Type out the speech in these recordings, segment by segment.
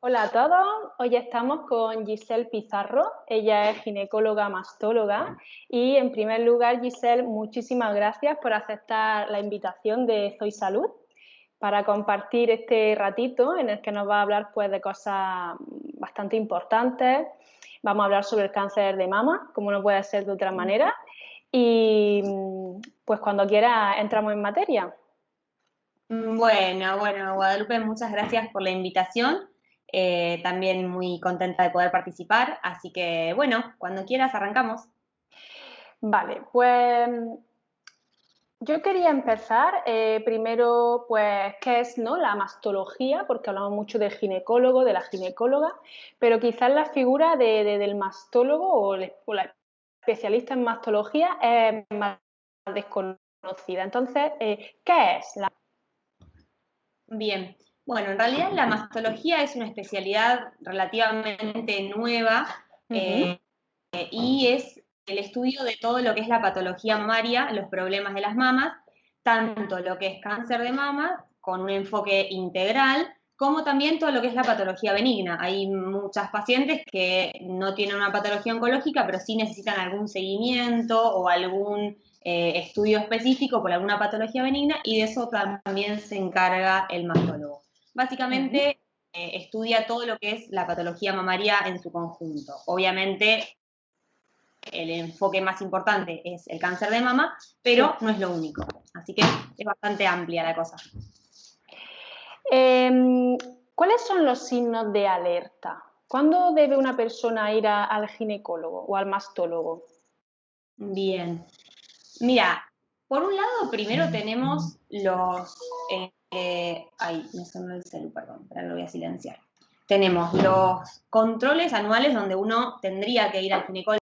Hola a todos, hoy estamos con Giselle Pizarro, ella es ginecóloga mastóloga y en primer lugar Giselle, muchísimas gracias por aceptar la invitación de Zoe Salud para compartir este ratito en el que nos va a hablar pues de cosas bastante importantes. Vamos a hablar sobre el cáncer de mama, como no puede ser de otra manera, y pues cuando quiera entramos en materia. Bueno, Guadalupe, muchas gracias por la invitación. También muy contenta de poder participar, así que bueno, cuando quieras arrancamos. Vale, pues yo quería empezar primero, pues, ¿qué es, no, la mastología? Porque hablamos mucho del ginecólogo, de la ginecóloga, pero quizás la figura del mastólogo o la especialista en mastología es más desconocida. Entonces, ¿qué es la? Bien, bueno, en realidad la mastología es una especialidad relativamente nueva Ujú. y es el estudio de todo lo que es la patología mamaria, los problemas de las mamas, tanto lo que es cáncer de mama, con un enfoque integral, como también todo lo que es la patología benigna. Hay muchas pacientes que no tienen una patología oncológica, pero sí necesitan algún seguimiento o algún estudio específico por alguna patología benigna, y de eso también se encarga el mastólogo. Ujú. Básicamente, estudia todo lo que es la patología mamaria en su conjunto. Obviamente, el enfoque más importante es el cáncer de mama, pero Sí. no es lo único. Así que es bastante amplia la cosa. ¿Cuáles son los signos de alerta? ¿Cuándo debe una persona ir al ginecólogo o al mastólogo? Bien. Mira, por un lado, primero tenemos los... ay, me sonó el celu, perdón, pero lo voy a silenciar. Tenemos los controles anuales donde uno tendría que ir al ginecólogo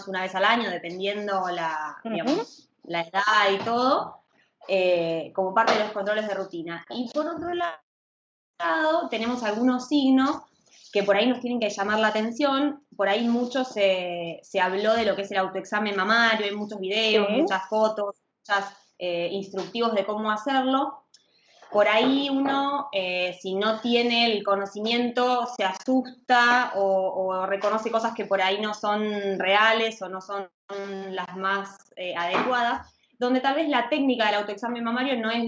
una vez al año, dependiendo Ujú. digamos, la edad y todo, como parte de los controles de rutina. Y por otro lado, tenemos algunos signos que por ahí nos tienen que llamar la atención. Por ahí mucho se habló de lo que es el autoexamen mamario, hay muchos videos, Sí. muchas fotos, muchos instructivos de cómo hacerlo. Por ahí uno, si no tiene el conocimiento, se asusta o reconoce cosas que por ahí no son reales o no son las más adecuadas, donde tal vez la técnica del autoexamen mamario no es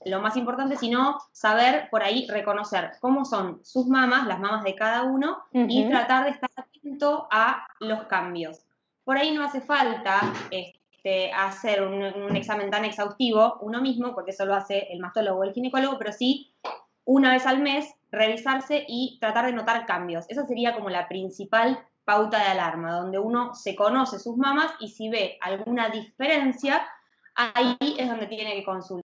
lo más importante, sino saber por ahí reconocer cómo son sus mamas, las mamas de cada uno, y Ujú. tratar de estar atento a los cambios. Por ahí no hace falta hacer un examen tan exhaustivo uno mismo, porque eso lo hace el mastólogo o el ginecólogo, pero sí una vez al mes revisarse y tratar de notar cambios. Esa sería como la principal pauta de alarma, donde uno se conoce sus mamas y si ve alguna diferencia, ahí es donde tiene que consultar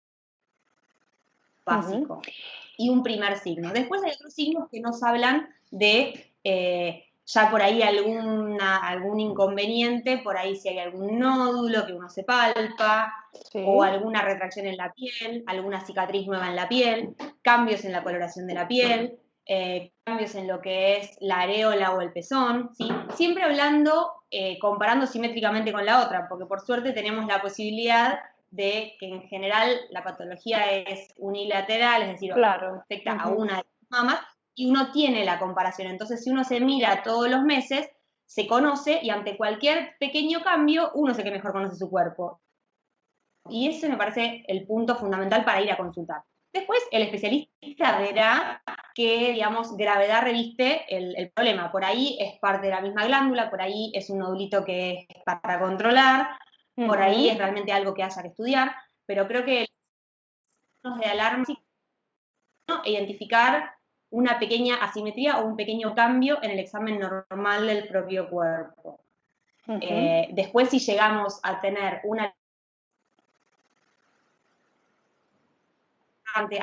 Ujú. básico. Y un primer signo. Después hay otros signos que nos hablan de ya por ahí algún inconveniente, por ahí si hay algún nódulo que uno se palpa, o Sí. alguna retracción en la piel, alguna cicatriz nueva en la piel, cambios en la coloración de la piel, cambios en lo que es la areola o el pezón, ¿sí? Siempre hablando, comparando simétricamente con la otra, porque por suerte tenemos la posibilidad de que en general la patología es unilateral, es decir, Claro. afecta a Ujú. una de las mamas, y uno tiene la comparación. Entonces, si uno se mira todos los meses, se conoce y ante cualquier pequeño cambio, uno es el que mejor conoce su cuerpo. Y ese me parece el punto fundamental para ir a consultar. Después, el especialista verá qué, digamos, gravedad reviste el problema. Por ahí es parte de la misma glándula, por ahí es un nodulito que es para controlar, por ahí es Ujú. realmente algo que haya que estudiar, pero creo que los de alarma identificar una pequeña asimetría o un pequeño cambio en el examen normal del propio cuerpo. Ujú. Después, si llegamos a tener una...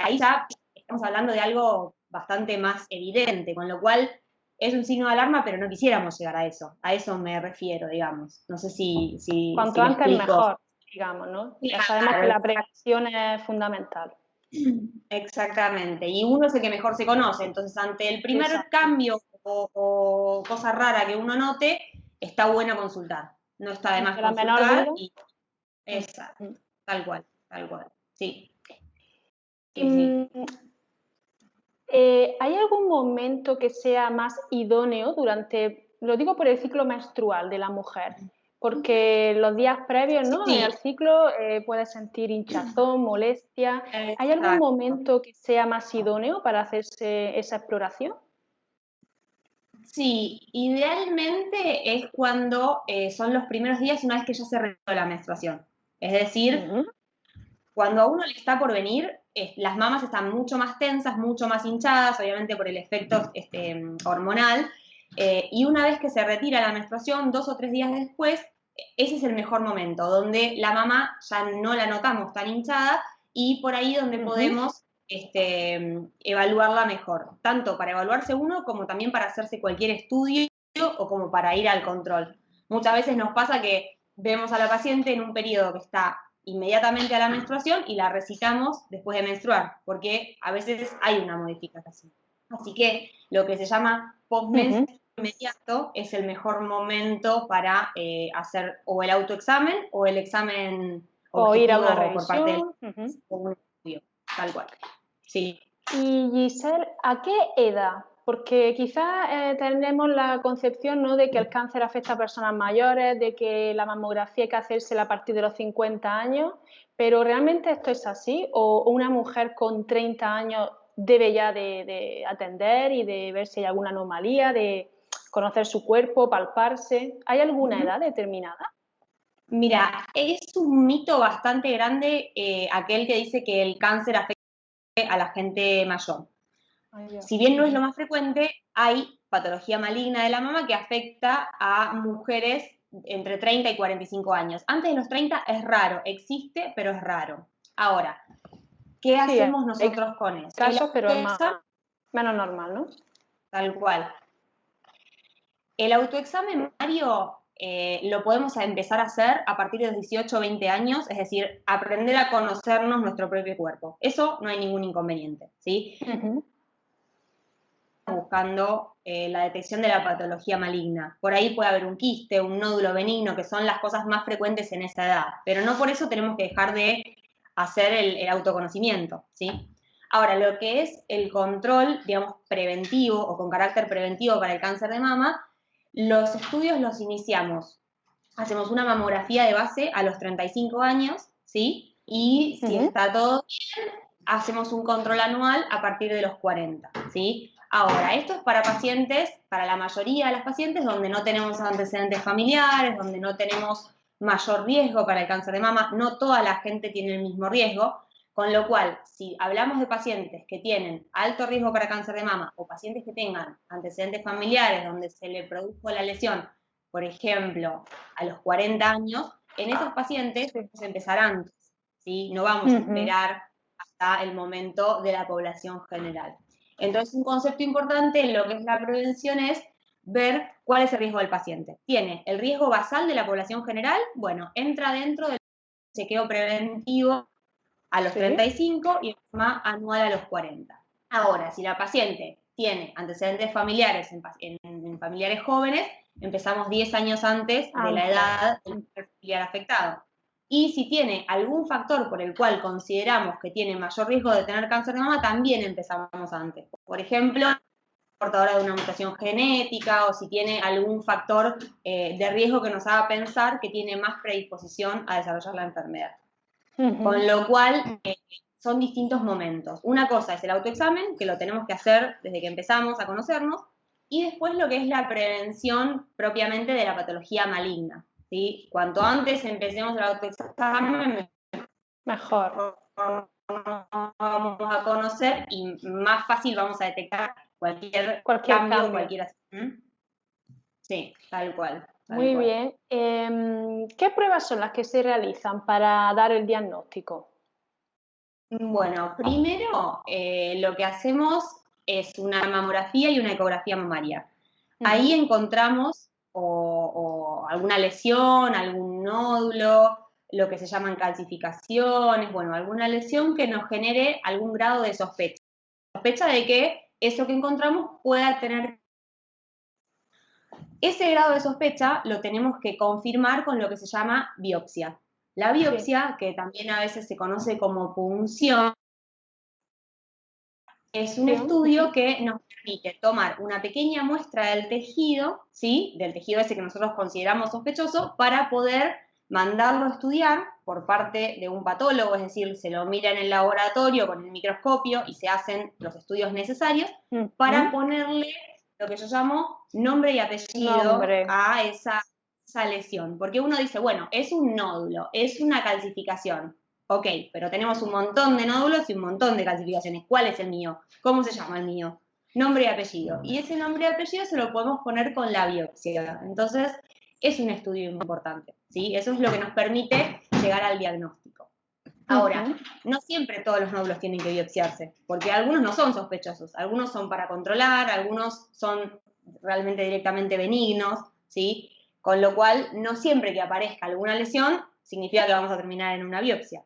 Ahí ya estamos hablando de algo bastante más evidente, con lo cual es un signo de alarma, pero no quisiéramos llegar a eso me refiero, digamos. No sé si Cuanto me antes explico. mejor, digamos, ¿no? Ya sabemos que Claro, la prevención es fundamental. exactamente. Y uno es el que mejor se conoce, entonces ante el primer Exacto. cambio o cosa rara que uno note, está bueno consultar. No está de más Ante la menor consultar duda. y exacto, Ujú. tal cual, tal cual. Sí, sí, sí. Mm, ¿Hay algún momento que sea más idóneo durante, lo digo por el ciclo menstrual de la mujer, porque los días previos, ¿no? Sí, Al ciclo puedes sentir hinchazón, molestia. ¿Hay algún exacto. momento que sea más idóneo para hacerse esa exploración? Sí, idealmente es cuando son los primeros días una vez que ya se retiró la menstruación. Es decir, Ujú, cuando a uno le está por venir, las mamas están mucho más tensas, mucho más hinchadas, obviamente por el efecto hormonal, y una vez que se retira la menstruación, 2 o 3 días después, ese es el mejor momento, donde la mama ya no la notamos tan hinchada y por ahí donde ujú. podemos evaluarla mejor, tanto para evaluarse uno como también para hacerse cualquier estudio o como para ir al control. Muchas veces nos pasa que vemos a la paciente en un periodo que está inmediatamente a la menstruación y la recitamos después de menstruar, porque a veces hay una modificación. Así que lo que se llama Ujú. postmenstrual inmediato es el mejor momento para hacer o el autoexamen o el examen O ir a una objetivo por parte del revisión. Ujú. estudio, tal cual. Sí. Y Giselle, ¿a qué edad? Porque quizás tenemos la concepción, ¿no?, de que el cáncer afecta a personas mayores, de que la mamografía hay que hacérsela a partir de los 50 años, pero ¿realmente esto es así? ¿O una mujer con 30 años debe ya de atender y de ver si hay alguna anomalía, de conocer su cuerpo, palparse? ¿Hay alguna edad determinada? Mira, es un mito bastante grande aquel que dice que el cáncer afecta a la gente mayor. Ay, Dios. Si bien no es lo Ujú. más frecuente, hay patología maligna de la mama que afecta a mujeres entre 30 y 45 años. Antes de los 30 es raro, existe, pero es raro. Ahora, ¿qué Sí, hacemos hay nosotros con eso? El casos, pero es más, autoexamen, menos normal, ¿no? tal cual. El autoexamen, Mario, lo podemos empezar a hacer a partir de los 18 o 20 años, es decir, aprender a conocernos nuestro propio cuerpo. Eso no hay ningún inconveniente, ¿sí? Ujú. Buscando la detección de la patología maligna. Por ahí puede haber un quiste, un nódulo benigno, que son las cosas más frecuentes en esa edad, pero no por eso tenemos que dejar de hacer el autoconocimiento, ¿sí? Ahora, lo que es el control, digamos, preventivo o con carácter preventivo para el cáncer de mama, los estudios los iniciamos. Hacemos una mamografía de base a los 35 años, ¿sí? Y si Ujú. está todo bien, hacemos un control anual a partir de los 40, ¿sí? Ahora, esto es para pacientes, para la mayoría de las pacientes, donde no tenemos antecedentes familiares, donde no tenemos mayor riesgo para el cáncer de mama, no toda la gente tiene el mismo riesgo, con lo cual, si hablamos de pacientes que tienen alto riesgo para cáncer de mama o pacientes que tengan antecedentes familiares donde se le produjo la lesión, por ejemplo, a los 40 años, en esos pacientes Sí. vamos a empezar antes, ¿sí? No vamos a Ujú. esperar hasta el momento de la población general. Entonces, un concepto importante en lo que es la prevención es ver cuál es el riesgo del paciente. ¿Tiene el riesgo basal de la población general? Bueno, entra dentro del chequeo preventivo a los Sí. 35 y forma anual a los 40. Ahora, si la paciente tiene antecedentes familiares en familiares jóvenes, empezamos 10 años antes de la Antes. edad del familiar afectado. Y si tiene algún factor por el cual consideramos que tiene mayor riesgo de tener cáncer de mama, también empezamos antes. Por ejemplo, portadora de una mutación genética o si tiene algún factor de riesgo que nos haga pensar que tiene más predisposición a desarrollar la enfermedad. Ujú. Con lo cual, son distintos momentos. Una cosa es el autoexamen, que lo tenemos que hacer desde que empezamos a conocernos, y después lo que es la prevención propiamente de la patología maligna. ¿Sí? Cuanto antes empecemos el autoexamen, Mejor. mejor vamos a conocer y más fácil vamos a detectar cualquier Cualquier cambio, cambio. cualquier... Sí, tal cual, tal Muy cual. bien. ¿Qué pruebas son las que se realizan para dar el diagnóstico? Bueno, primero lo que hacemos es una mamografía y una ecografía mamaria. Ahí Ujú. encontramos o alguna lesión, algún nódulo, lo que se llaman calcificaciones, bueno, alguna lesión que nos genere algún grado de sospecha. Sospecha de que eso que encontramos pueda tener. Ese grado de sospecha lo tenemos que confirmar con lo que se llama biopsia. La Sí. biopsia, que también a veces se conoce como punción, Es un estudio que nos permite tomar una pequeña muestra del tejido, ¿sí? Del tejido ese que nosotros consideramos sospechoso, para poder mandarlo a estudiar por parte de un patólogo, es decir, se lo mira en el laboratorio con el microscopio y se hacen los estudios necesarios para ponerle lo que yo llamo nombre y apellido a esa lesión. Porque uno dice, bueno, es un nódulo, es una calcificación. Ok, pero tenemos un montón de nódulos y un montón de calcificaciones. ¿Cuál es el mío? ¿Cómo se llama el mío? Nombre y apellido. Y ese nombre y apellido se lo podemos poner con la biopsia. Entonces, es un estudio importante, ¿sí? Eso es lo que nos permite llegar al diagnóstico. Ahora, no siempre todos los nódulos tienen que biopsiarse, porque algunos no son sospechosos, algunos son para controlar, algunos son realmente directamente benignos, ¿sí? Con lo cual, no siempre que aparezca alguna lesión significa que vamos a terminar en una biopsia.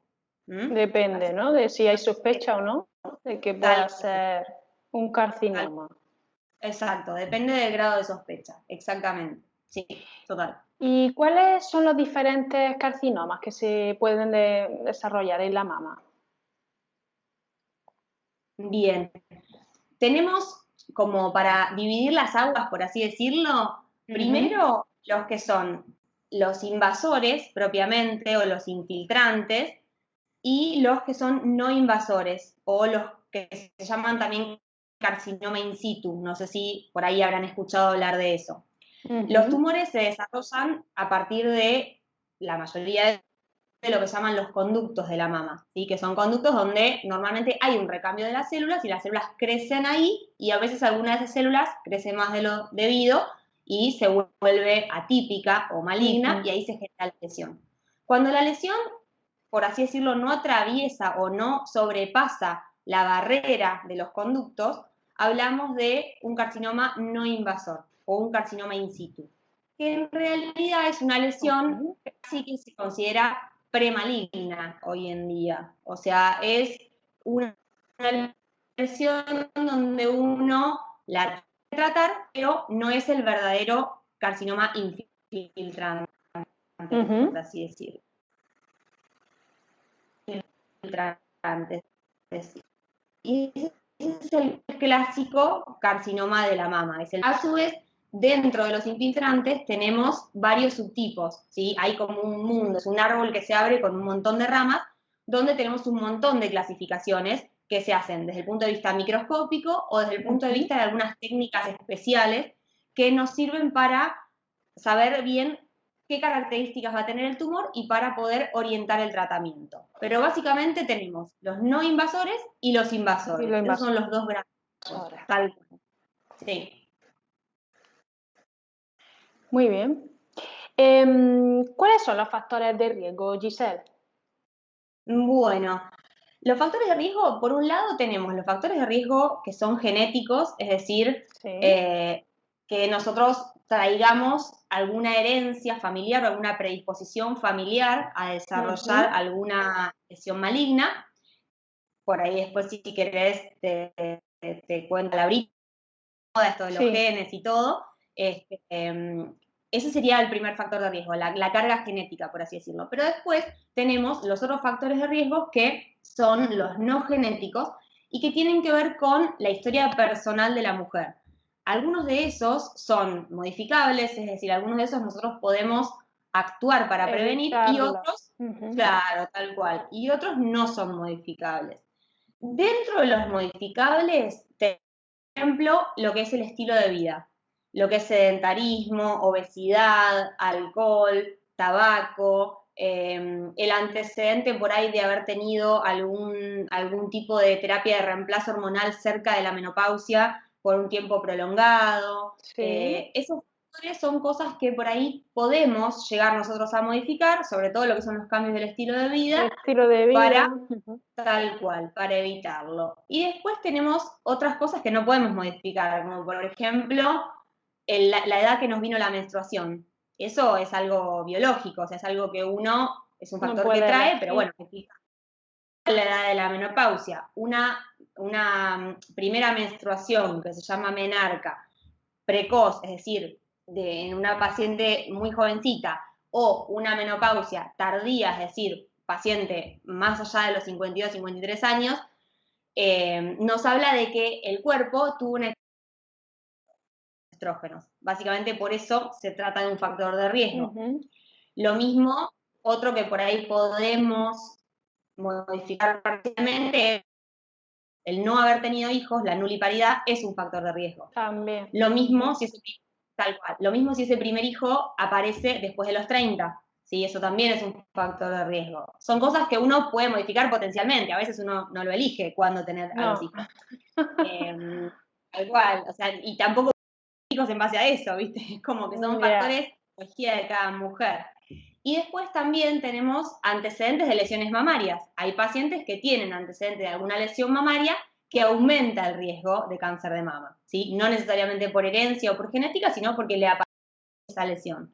Depende, ¿no? De si hay sospecha o no de que pueda ser un carcinoma. Exacto, depende del grado de sospecha, exactamente. Sí, total. ¿Y cuáles son los diferentes carcinomas que se pueden desarrollar en la mama? Bien, tenemos como para dividir las aguas, por así decirlo, primero los que son los invasores propiamente o los infiltrantes y los que son no invasores o los que se llaman también carcinoma in situ. No sé si por ahí habrán escuchado hablar de eso. Los tumores se desarrollan a partir de la mayoría de lo que llaman los conductos de la mama, ¿sí? Que son conductos donde normalmente hay un recambio de las células y las células crecen ahí y a veces alguna de esas células crece más de lo debido y se vuelve atípica o maligna y ahí se genera la lesión. Cuando la lesión, por así decirlo, no atraviesa o no sobrepasa la barrera de los conductos, hablamos de un carcinoma no invasor o un carcinoma in situ, que en realidad es una lesión casi que se considera premaligna hoy en día. O sea, es una lesión donde uno la puede tratar, pero no es el verdadero carcinoma infiltrante, por así decirlo. Infiltrante. Y ese es el clásico carcinoma de la mama. A su vez, dentro de los infiltrantes tenemos varios subtipos, ¿sí? Hay como un mundo, es un árbol que se abre con un montón de ramas, donde tenemos un montón de clasificaciones que se hacen desde el punto de vista microscópico o desde el punto de vista de algunas técnicas especiales que nos sirven para saber bien qué características va a tener el tumor y para poder orientar el tratamiento. Pero básicamente tenemos los no invasores y los invasores. Esos son los dos grandes. Tal cual. Sí. Muy bien. ¿Cuáles son los factores de riesgo, Giselle? Bueno, los factores de riesgo, por un lado tenemos los factores de riesgo que son genéticos, es decir, que nosotros traigamos alguna herencia familiar o alguna predisposición familiar a desarrollar alguna lesión maligna. Por ahí después, si querés, te cuento la brita, esto de los genes y todo. Ese sería el primer factor de riesgo, la carga genética, por así decirlo. Pero después tenemos los otros factores de riesgo que son los no genéticos y que tienen que ver con la historia personal de la mujer. Algunos de esos son modificables, es decir, algunos de esos nosotros podemos actuar para prevenir y otros, claro, tal cual, y otros no son modificables. Dentro de los modificables, por ejemplo, lo que es el estilo de vida, lo que es sedentarismo, obesidad, alcohol, tabaco, el antecedente por ahí de haber tenido algún tipo de terapia de reemplazo hormonal cerca de la menopausia por un tiempo prolongado. Esos factores son cosas que por ahí podemos llegar nosotros a modificar, sobre todo lo que son los cambios del estilo de vida. Para, tal cual, para evitarlo. Y después tenemos otras cosas que no podemos modificar, como por ejemplo la edad que nos vino la menstruación. Eso es algo biológico, o sea, es algo que uno, es un factor que trae, pero bueno, la edad de la menopausia, una primera menstruación que se llama menarca, precoz, es decir, en una paciente muy jovencita, o una menopausia tardía, es decir, paciente más allá de los 52, 53 años, nos habla de que el cuerpo tuvo una estrógenos. Básicamente por eso se trata de un factor de riesgo. Lo mismo, otro que por ahí podemos modificar parcialmente es el no haber tenido hijos, la nuliparidad, es un factor de riesgo. También. Lo mismo si tal cual. Lo mismo si ese primer hijo aparece después de los 30. ¿Sí? Eso también es un factor de riesgo. Son cosas que uno puede modificar potencialmente. A veces uno no lo elige cuándo tener a los hijos. Tal cual. O sea, y tampoco hijos en base a eso, ¿viste? Es como que son factores de cada mujer. Y después también tenemos antecedentes de lesiones mamarias. Hay pacientes que tienen antecedentes de alguna lesión mamaria que aumenta el riesgo de cáncer de mama, ¿sí? No necesariamente por herencia o por genética, sino porque le aparece esa lesión.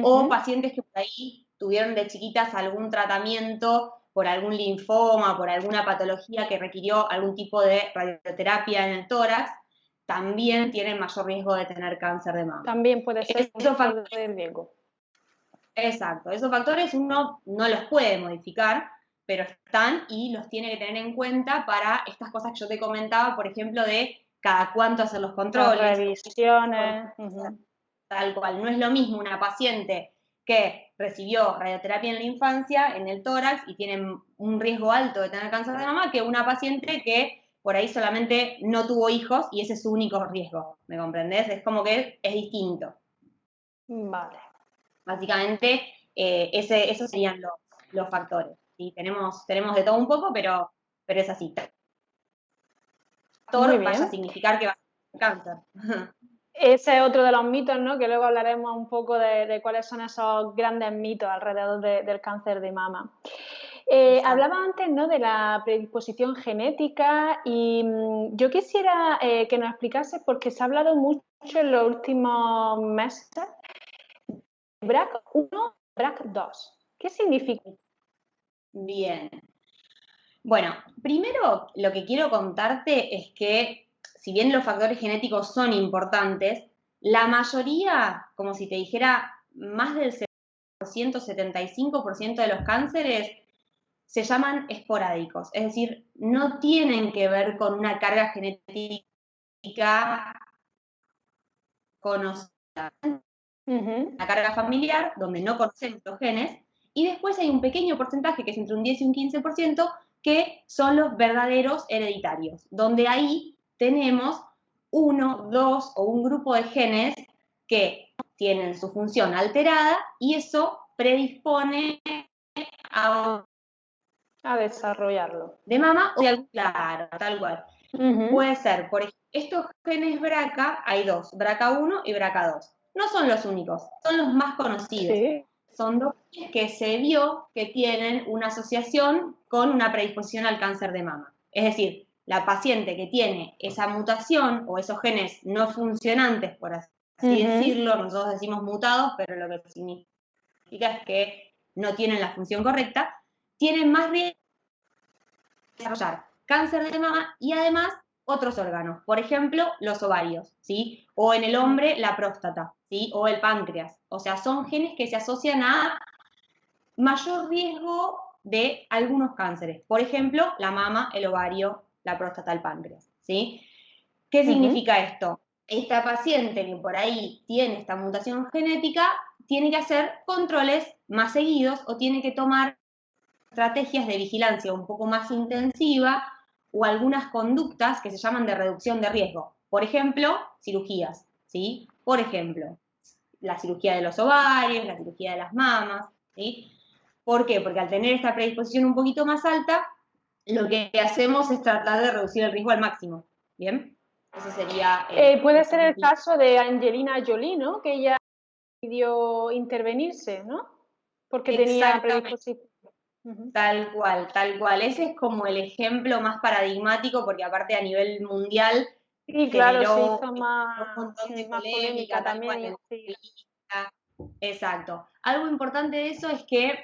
O pacientes que por ahí tuvieron de chiquitas algún tratamiento por algún linfoma, por alguna patología que requirió algún tipo de radioterapia en el tórax, también tienen mayor riesgo de tener cáncer de mama. También puede ser un factor de riesgo. Exacto, esos factores uno no los puede modificar, pero están y los tiene que tener en cuenta para estas cosas que yo te comentaba, por ejemplo, de cada cuánto hacer los controles. Las revisiones. Tal cual, no es lo mismo una paciente que recibió radioterapia en la infancia, en el tórax, y tiene un riesgo alto de tener cáncer de mama, que una paciente que por ahí solamente no tuvo hijos y ese es su único riesgo, ¿me comprendés? Es como que es distinto. Vale. Básicamente, esos serían los factores. ¿Sí? Tenemos de todo un poco, pero es así. Factor vaya a significar que va a ser cáncer. Ese es otro de los mitos, ¿no? Que luego hablaremos un poco de cuáles son esos grandes mitos alrededor del cáncer de mama. Hablaba antes, ¿no?, de la predisposición genética y yo quisiera que nos explicase, porque se ha hablado mucho en los últimos meses, BRCA1, BRCA2. ¿Qué significa? Bien. Bueno, primero lo que quiero contarte es que, si bien los factores genéticos son importantes, la mayoría, como si te dijera, más del 70%, 75% de los cánceres se llaman esporádicos, es decir, no tienen que ver con una carga genética conocida. La carga familiar, donde no conocemos los genes, y después hay un pequeño porcentaje, que es entre un 10 y un 15%, que son los verdaderos hereditarios, donde ahí tenemos uno, dos o un grupo de genes que tienen su función alterada y eso predispone a desarrollarlo. De mama o de algún, claro, tal cual. Puede ser, por ejemplo, estos genes BRCA, hay dos, BRCA1 y BRCA2. No son los únicos, son los más conocidos. Sí. Son dos genes que se vio que tienen una asociación con una predisposición al cáncer de mama. Es decir, la paciente que tiene esa mutación o esos genes no funcionantes, por así decirlo, nosotros decimos mutados, pero lo que significa es que no tienen la función correcta, tienen más riesgo de desarrollar cáncer de mama y además otros órganos, por ejemplo, los ovarios, ¿sí? O en el hombre la próstata, ¿sí? O el páncreas. O sea, son genes que se asocian a mayor riesgo de algunos cánceres. Por ejemplo, la mama, el ovario, la próstata, el páncreas, ¿sí? ¿Qué significa esto? Esta paciente que por ahí tiene esta mutación genética tiene que hacer controles más seguidos o tiene que tomar estrategias de vigilancia un poco más intensiva o algunas conductas que se llaman de reducción de riesgo. Por ejemplo, cirugías, ¿sí? Por ejemplo, la cirugía de los ovarios, la cirugía de las mamas, ¿sí? ¿Por qué? Porque al tener esta predisposición un poquito más alta, lo que hacemos es tratar de reducir el riesgo al máximo, ¿bien? Eso sería... puede ser el caso de Angelina Jolie, ¿no? Que ella decidió intervenirse, ¿no? Porque tenía predisposición. Tal cual, tal cual. Ese es como el ejemplo más paradigmático, porque aparte a nivel mundial sí, claro, se hizo un montón de más polémica también. Sí. Exacto. Algo importante de eso es que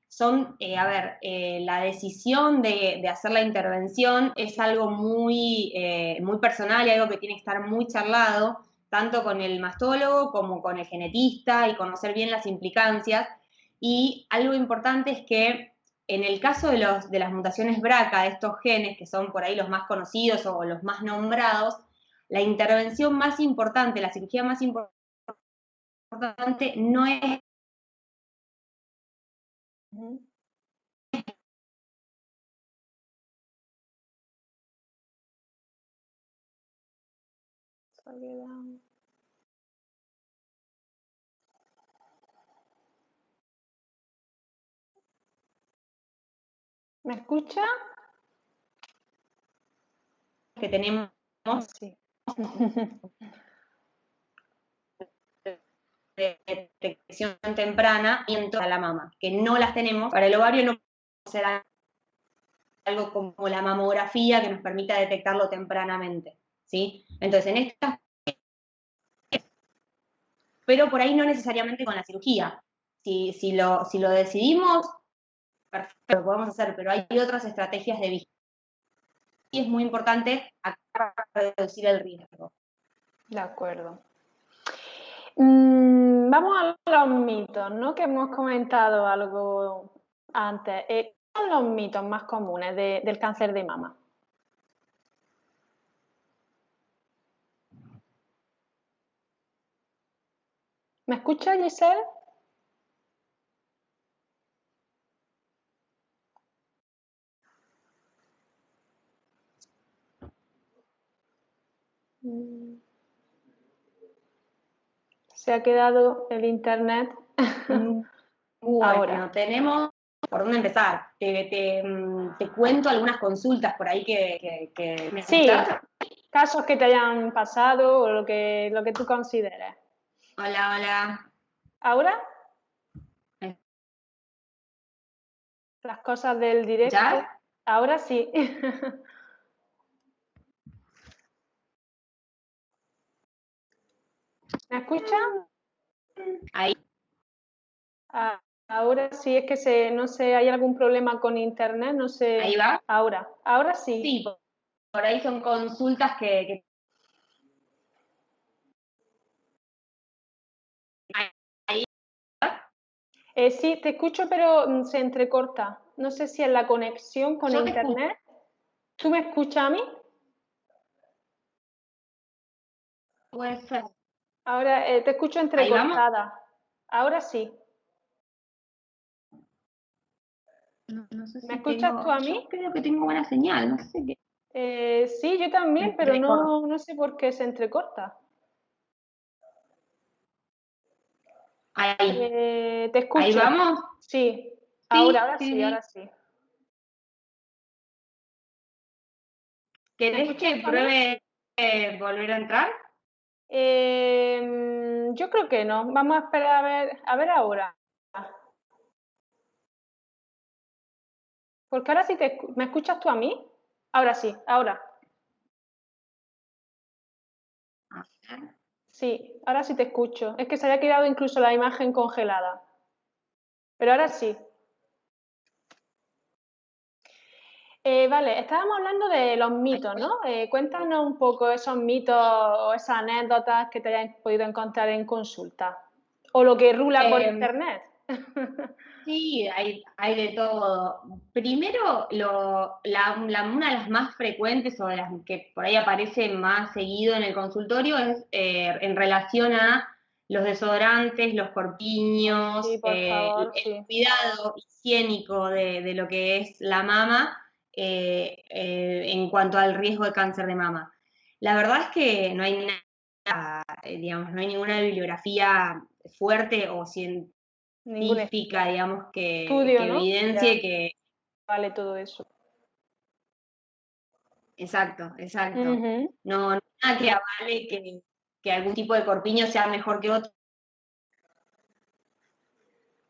son, la decisión de hacer la intervención es algo muy, muy personal y algo que tiene que estar muy charlado, tanto con el mastólogo como con el genetista y conocer bien las implicancias. Y algo importante es que en el caso de las mutaciones BRCA, de estos genes, que son por ahí los más conocidos o los más nombrados, la intervención más importante, la cirugía más importante no es... ¿Me escucha? Que tenemos Sí. de detección temprana y en toda la mama, que no las tenemos. Para el ovario no puede ser algo como la mamografía que nos permita detectarlo tempranamente, ¿sí? Entonces, en estas, pero por ahí no necesariamente con la cirugía. Si lo decidimos, perfecto, lo podemos hacer, pero hay otras estrategias de vigilancia y es muy importante para reducir el riesgo. De acuerdo. Vamos a los mitos, ¿no? Que hemos comentado algo antes. ¿Cuáles son los mitos más comunes del cáncer de mama? ¿Me escucha, Giselle? Se ha quedado el internet. Bueno, Ahora. tenemos por dónde empezar. Te cuento algunas consultas por ahí que Sí, casos que te hayan pasado o lo que tú consideres. Hola, hola. ¿Ahora? Las cosas del directo. ¿Ya? Ahora sí. ¿Me escucha? Ahí. Ahora sí, es que no sé, hay algún problema con internet, no sé. ¿Ahí va? Ahora sí. Sí, por ahí son consultas que ahí. Sí, te escucho, pero se entrecorta. No sé si es la conexión con Yo te escucho. internet. ¿Tú me escuchas a mí? Puede ser. Ahora te escucho Ahí vamos. entrecortada. Ahora sí. No sé ¿Me si escuchas tú tengo. a Yo mí? creo que tengo buena señal, no sé qué. Sí, yo también, pero Entrecorta. no sé por qué se entrecorta. Ahí. Te Ahí escucho. vamos. Sí, Sí, ahora sí, sí, ahora sí. sí. ¿Me ¿Querés escuchas que tú a mí? pruebe volver a entrar? Yo creo que no. Vamos a esperar a ver ahora. Porque ahora sí ¿me escuchas tú a mí? Ahora sí, ahora. A ver. Sí, ahora sí te escucho. Es que se había quedado incluso la imagen congelada. Pero ahora sí. Vale, estábamos hablando de los mitos, ¿no? Cuéntanos un poco esos mitos o esas anécdotas que te hayas podido encontrar en consulta. O lo que rula por internet. Sí, hay de todo. Primero, una de las más frecuentes o de las que por ahí aparece más seguido en el consultorio es en relación a los desodorantes, los corpiños, Sí, por favor, el sí. cuidado higiénico de lo que es la mama en cuanto al riesgo de cáncer de mama. La verdad es que no hay nada, digamos, no hay ninguna bibliografía fuerte o científica Ningún digamos, estudio, que ¿no? Ya evidencie que... vale todo eso. Exacto, exacto. Ujú. No, nada que avale que algún tipo de corpiño sea mejor que otro.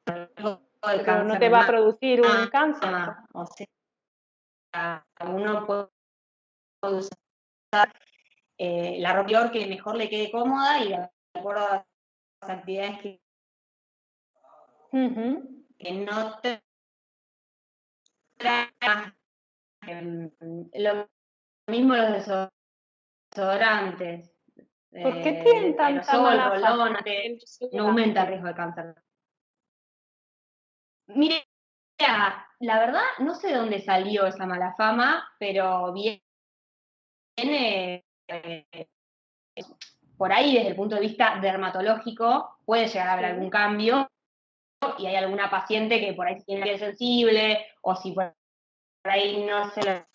De Pero no cáncer te de va a producir un cáncer. mama. O sea, uno puede usar la ropa que mejor le quede cómoda y de acuerdo a las actividades Ujú. que no te traen. Lo mismo los desodorantes. ¿Por qué tienen tanta Aerosol, mala fama rolón, el no aumenta el desodorante? riesgo de cáncer. Mire, La verdad, no sé de dónde salió esa mala fama, pero viene por ahí desde el punto de vista dermatológico, puede llegar a haber algún cambio y hay alguna paciente que por ahí tiene piel sensible o si por ahí no se lo,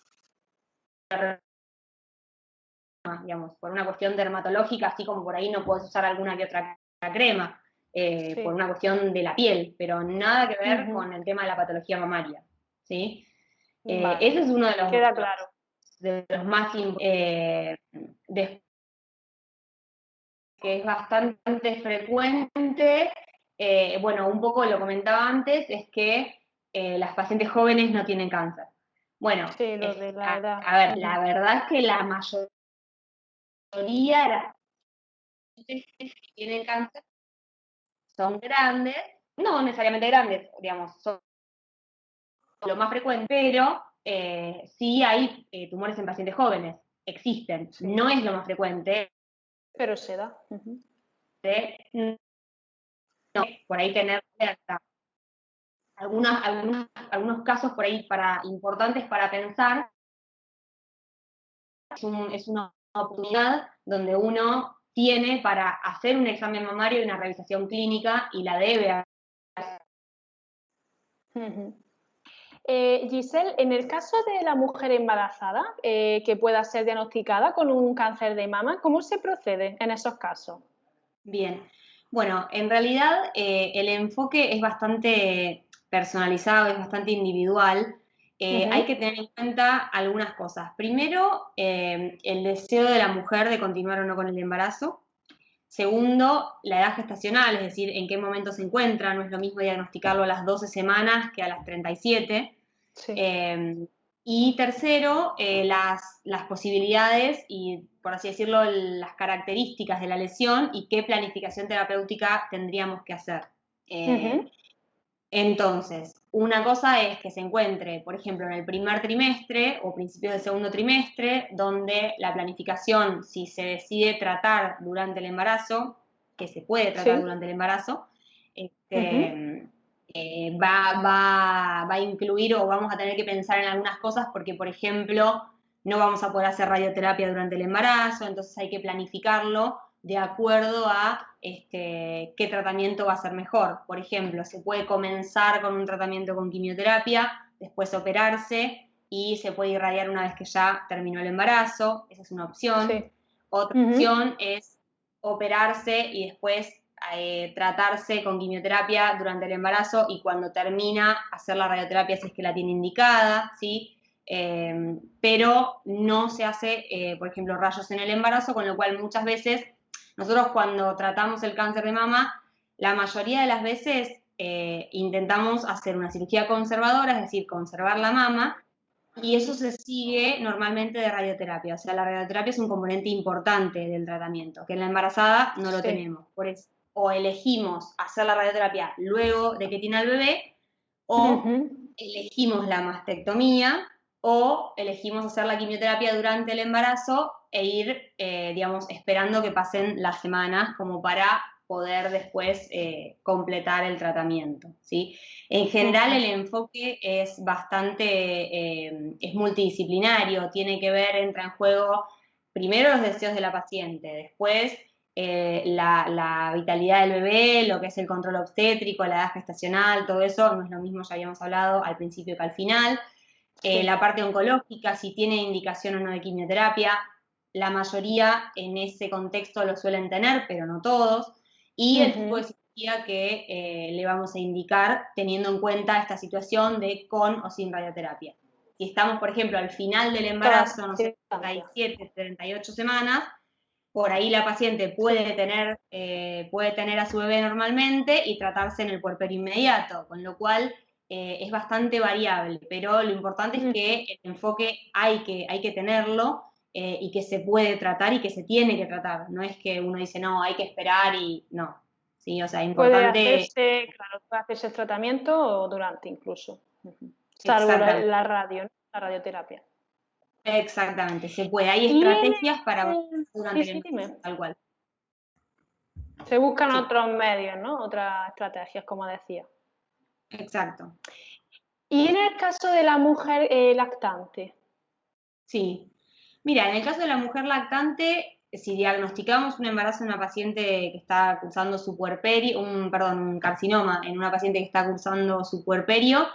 digamos, por una cuestión dermatológica, así como por ahí no puedes usar alguna que otra crema, por una cuestión de la piel, pero nada que ver con el tema de la patología mamaria, ¿sí? Vale, Ese es uno queda claro. de los más que es bastante frecuente, bueno, un poco lo comentaba antes, es que las pacientes jóvenes no tienen cáncer. Bueno, Sí, lo de la edad. a ver, la verdad es que la mayoría de las pacientes que tienen cáncer son grandes, no necesariamente grandes, digamos, son lo más frecuente, pero sí hay tumores en pacientes jóvenes, existen, no es lo más frecuente, pero se da. no, por ahí tener algunos casos por ahí importantes para pensar. Es una oportunidad donde uno tiene para hacer un examen mamario y una revisación clínica y la debe hacer. Giselle, en el caso de la mujer embarazada que pueda ser diagnosticada con un cáncer de mama, ¿cómo se procede en esos casos? Bien, bueno, en realidad el enfoque es bastante personalizado, es bastante individual. Hay que tener en cuenta algunas cosas. Primero, el deseo de la mujer de continuar o no con el embarazo. Segundo, la edad gestacional, es decir, en qué momento se encuentra. No es lo mismo diagnosticarlo a las 12 semanas que a las 37. Sí. Y tercero, las posibilidades y, por así decirlo, las características de la lesión y qué planificación terapéutica tendríamos que hacer. Entonces, una cosa es que se encuentre, por ejemplo, en el primer trimestre o principios del segundo trimestre, donde la planificación, si se decide tratar durante el embarazo, que se puede tratar durante el embarazo, va a incluir o vamos a tener que pensar en algunas cosas porque, por ejemplo, no vamos a poder hacer radioterapia durante el embarazo, entonces hay que planificarlo de acuerdo a qué tratamiento va a ser mejor. Por ejemplo, se puede comenzar con un tratamiento con quimioterapia, después operarse y se puede irradiar una vez que ya terminó el embarazo, esa es una opción. Sí. Otra opción es operarse y después tratarse con quimioterapia durante el embarazo y cuando termina hacer la radioterapia si es que la tiene indicada, ¿sí? Pero no se hace, por ejemplo, rayos en el embarazo, con lo cual muchas veces nosotros cuando tratamos el cáncer de mama, la mayoría de las veces intentamos hacer una cirugía conservadora, es decir, conservar la mama, y eso se sigue normalmente de radioterapia. O sea, la radioterapia es un componente importante del tratamiento, que en la embarazada no lo tenemos. Por eso, o elegimos hacer la radioterapia luego de que tiene al bebé, o elegimos la mastectomía, o elegimos hacer la quimioterapia durante el embarazo e ir, digamos, esperando que pasen las semanas como para poder después completar el tratamiento, ¿sí? En general el enfoque es bastante, es multidisciplinario, tiene que ver, entra en juego primero los deseos de la paciente, después la vitalidad del bebé, lo que es el control obstétrico, la edad gestacional, todo eso, no es lo mismo, ya habíamos hablado al principio que al final. La parte oncológica, si tiene indicación o no de quimioterapia, la mayoría en ese contexto lo suelen tener, pero no todos. Y el tipo de cirugía que le vamos a indicar teniendo en cuenta esta situación de con o sin radioterapia. Si estamos, por ejemplo, al final del embarazo, no sé, 37, 38 semanas, por ahí la paciente puede tener a su bebé normalmente y tratarse en el puerperio inmediato, con lo cual es bastante variable, pero lo importante es que el enfoque hay que tenerlo y que se puede tratar y que se tiene que tratar. No es que uno dice, no, hay que esperar y no. Sí, o sea, Puede importante. hacerse, claro, puede hacerse el tratamiento o durante incluso. Salvo Exactamente. la radio, ¿no? La radioterapia. Exactamente, se puede. Hay Y estrategias para durante el sí, embarazo, dime. tal cual. Se buscan Sí, otros medios, ¿no? Otras estrategias, como decía. exacto. ¿Y en el caso de la mujer lactante? Sí. Mira, en el caso de la mujer lactante, si diagnosticamos un embarazo en una paciente que está cursando su puerperio, un carcinoma en una paciente que está cursando su puerperio,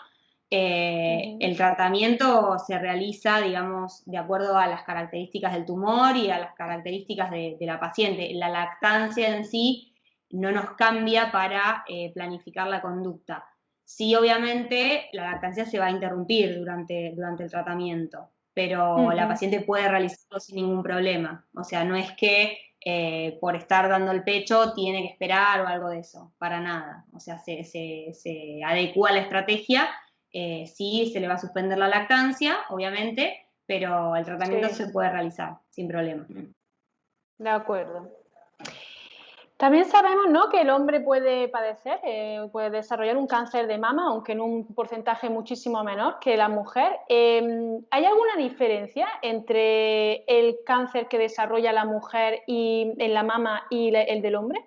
el tratamiento se realiza, digamos, de acuerdo a las características del tumor y a las características de la paciente. La lactancia en sí no nos cambia para planificar la conducta. Sí, obviamente, la lactancia se va a interrumpir durante el tratamiento, pero la paciente puede realizarlo sin ningún problema. O sea, no es que por estar dando el pecho tiene que esperar o algo de eso, para nada. O sea, se adecua la estrategia, sí se le va a suspender la lactancia, obviamente, pero el tratamiento Sí, se puede realizar sin problema. de acuerdo. También sabemos, ¿no?, que el hombre puede padecer, puede desarrollar un cáncer de mama, aunque en un porcentaje muchísimo menor que la mujer. ¿Hay alguna diferencia entre el cáncer que desarrolla la mujer en la mama y el del hombre?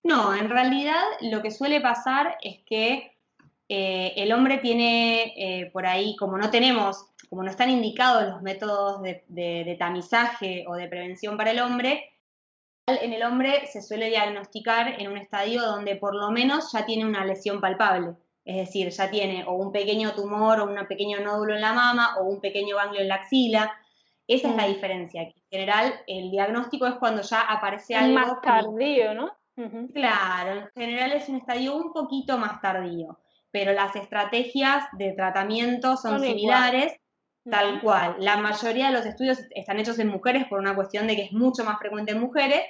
No, en realidad lo que suele pasar es que el hombre tiene por ahí, como no están indicados los métodos de tamizaje o de prevención para el hombre, en el hombre se suele diagnosticar en un estadio donde por lo menos ya tiene una lesión palpable. Es decir, ya tiene o un pequeño tumor o un pequeño nódulo en la mama o un pequeño ganglio en la axila. Esa es la diferencia. En general, el diagnóstico es cuando ya aparece Es más algo clínico. tardío, ¿no? Claro, en general es un estadio un poquito más tardío, pero las estrategias de tratamiento son Son iguales. similares, tal cual. La mayoría de los estudios están hechos en mujeres por una cuestión de que es mucho más frecuente en mujeres,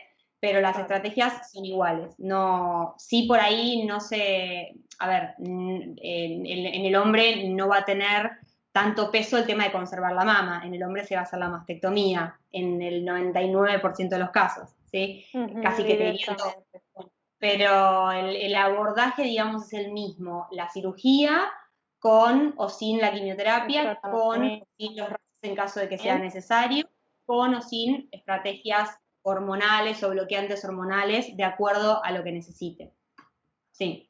pero las Claro. estrategias son iguales. No, sí por ahí no se, a ver, en el hombre no va a tener tanto peso el tema de conservar la mama. En el hombre se va a hacer la mastectomía en el 99% de los casos, ¿sí? Casi que te diría en todo. Directamente. Pero el abordaje, digamos, es el mismo. La cirugía con o sin la El quimioterapia, con tratamiento. o sin los rayos en caso de que sea necesario, con o sin estrategias hormonales o bloqueantes hormonales, de acuerdo a lo que necesite. Sí.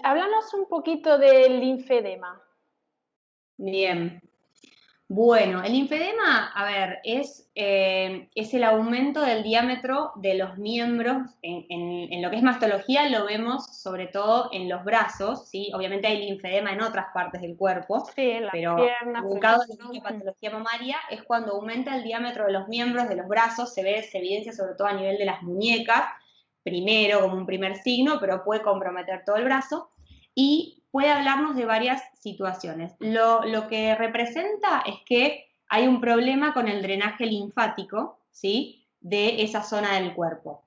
Háblanos un poquito del linfedema. Bien. Bueno, el linfedema, a ver, es el aumento del diámetro de los miembros. En lo que es mastología lo vemos sobre todo en los brazos, ¿sí? Obviamente hay linfedema en otras partes del cuerpo, Sí, en las pero piernas, por buscado en ejemplo. la patología mamaria es cuando aumenta el diámetro de los miembros de los brazos, se evidencia sobre todo a nivel de las muñecas, primero como un primer signo, pero puede comprometer todo el brazo. Y puede hablarnos de varias situaciones. Lo que representa es que hay un problema con el drenaje linfático, ¿sí?, de esa zona del cuerpo.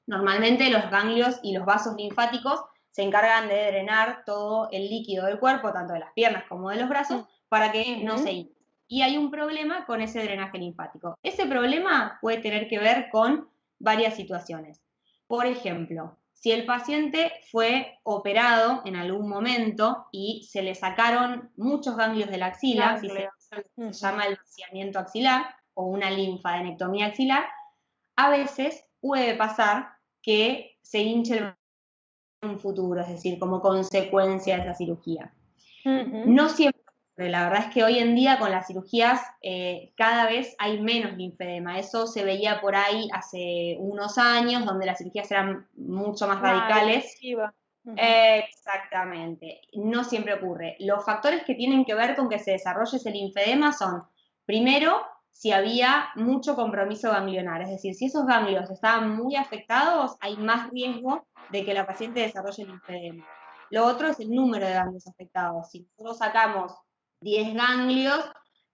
Normalmente los ganglios y los vasos linfáticos se encargan de drenar todo el líquido del cuerpo, tanto de las piernas como de los brazos, para que no se hinche. Y hay un problema con ese drenaje linfático. Ese problema puede tener que ver con varias situaciones. Por ejemplo, si el paciente fue operado en algún momento y se le sacaron muchos ganglios de la axila, si se llama el vaciamiento axilar o una linfadenectomía axilar, a veces puede pasar que se hinche el en un futuro, es decir, como consecuencia de esa cirugía. No siempre, pero la verdad es que hoy en día con las cirugías cada vez hay menos linfedema. Eso se veía por ahí hace unos años, donde las cirugías eran mucho más radicales. Agresiva. Exactamente, no siempre ocurre. Los factores que tienen que ver con que se desarrolle ese linfedema son, primero, si había mucho compromiso ganglionar, es decir, si esos ganglios estaban muy afectados, hay más riesgo de que la paciente desarrolle linfedema. Lo otro es el número de ganglios afectados. Si nosotros sacamos 10 ganglios,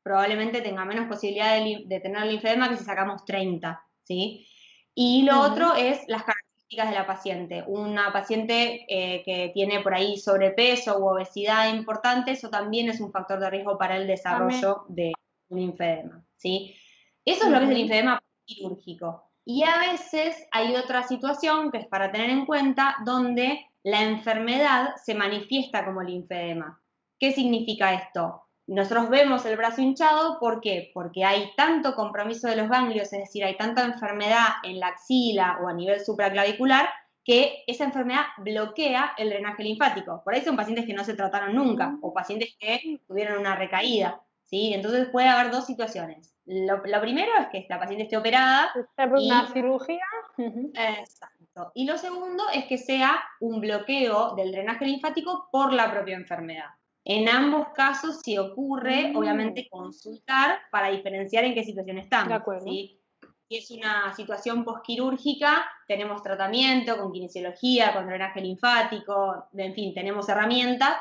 probablemente tenga menos posibilidad de tener linfedema que si sacamos 30, ¿sí? Y lo otro es las características de la paciente. Una paciente que tiene por ahí sobrepeso u obesidad importante, eso también es un factor de riesgo para el desarrollo de un linfedema, ¿sí? Eso es lo que es el linfedema quirúrgico. Y a veces hay otra situación que es para tener en cuenta donde la enfermedad se manifiesta como linfedema. ¿Qué significa esto? Nosotros vemos el brazo hinchado, ¿por qué? Porque hay tanto compromiso de los ganglios, es decir, hay tanta enfermedad en la axila o a nivel supraclavicular que esa enfermedad bloquea el drenaje linfático. Por ahí son pacientes que no se trataron nunca o pacientes que tuvieron una recaída, ¿sí? Entonces puede haber dos situaciones. Lo primero es que la paciente esté operada Una y cirugía. exacto. Y lo segundo es que sea un bloqueo del drenaje linfático por la propia enfermedad. En ambos casos, si ocurre, obviamente consultar para diferenciar en qué situación De estamos, acuerdo. ¿sí? Si es una situación posquirúrgica, tenemos tratamiento con kinesiología, con drenaje linfático, en fin, tenemos herramientas.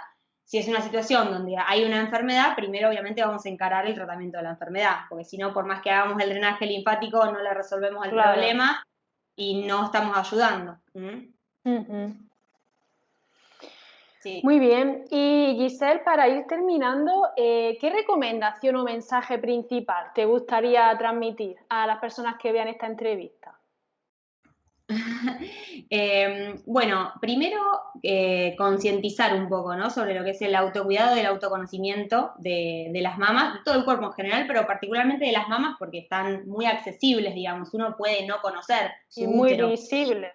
Si es una situación donde hay una enfermedad, primero obviamente vamos a encarar el tratamiento de la enfermedad, porque si no, por más que hagamos el drenaje linfático, no le resolvemos el Claro. problema y no estamos ayudando. Sí. Muy bien. Y Giselle, para ir terminando, ¿qué recomendación o mensaje principal te gustaría transmitir a las personas que vean esta entrevista? Bueno, primero concientizar un poco, ¿no? Sobre lo que es el autocuidado y el autoconocimiento de las mamas, de todo el cuerpo en general, pero particularmente de las mamas porque están muy accesibles, digamos. Uno puede no conocer su Y muy útero, visible.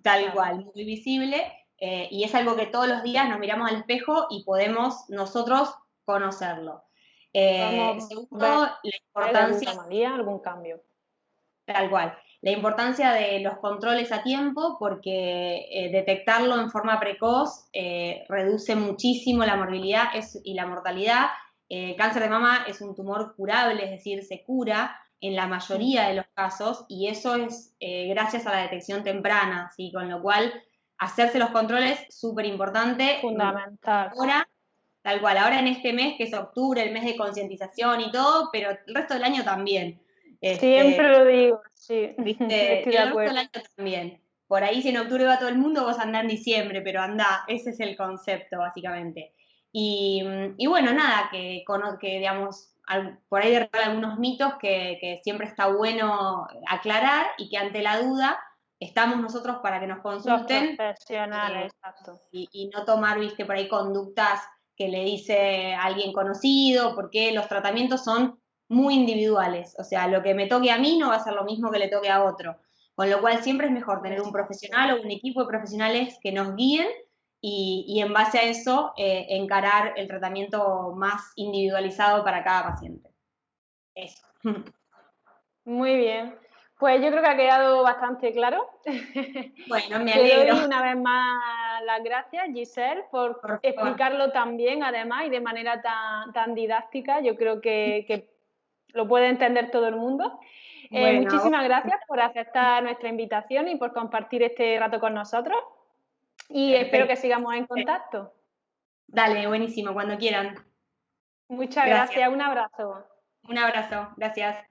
tal Claro. cual, muy visible, y es algo que todos los días nos miramos al espejo y podemos nosotros conocerlo. Vamos Segundo, a la ver importancia, alguna anomalía, algún cambio. tal cual, la importancia de los controles a tiempo porque detectarlo en forma precoz reduce muchísimo la morbilidad y la mortalidad. El cáncer de mama es un tumor curable, es decir, se cura en la mayoría de los casos y eso es gracias a la detección temprana, ¿sí? Con lo cual hacerse los controles súper importante. Fundamental. Ahora, tal cual, ahora en este mes que es octubre, el mes de concientización y todo, pero el resto del año también. Siempre lo digo, sí, ¿Viste? estoy Y de el resto del acuerdo. año también. Por ahí si en octubre va todo el mundo, vos andá en diciembre, pero andá, ese es el concepto básicamente. Y bueno, nada, que digamos, por ahí derribar algunos mitos que siempre está bueno aclarar y que ante la duda estamos nosotros para que nos Los consulten profesionales, exacto. y no tomar, viste, por ahí conductas que le dice alguien conocido, porque los tratamientos son muy individuales. O sea, lo que me toque a mí no va a ser lo mismo que le toque a otro. Con lo cual siempre es mejor tener un profesional o un equipo de profesionales que nos guíen y en base a eso encarar el tratamiento más individualizado para cada paciente. Eso. Muy bien. Pues yo creo que ha quedado bastante claro. Bueno, me Te alegro. doy una vez más las gracias, Giselle, por Por favor. explicarlo tan bien, además, y de manera tan didáctica. Yo creo que lo puede entender todo el mundo. Bueno, a vos. Muchísimas gracias por aceptar nuestra invitación y por compartir este rato con nosotros. Y espero que Perfecto. sigamos en contacto. Dale, buenísimo, cuando quieran. Muchas Gracias. gracias, un abrazo. Un abrazo. Gracias.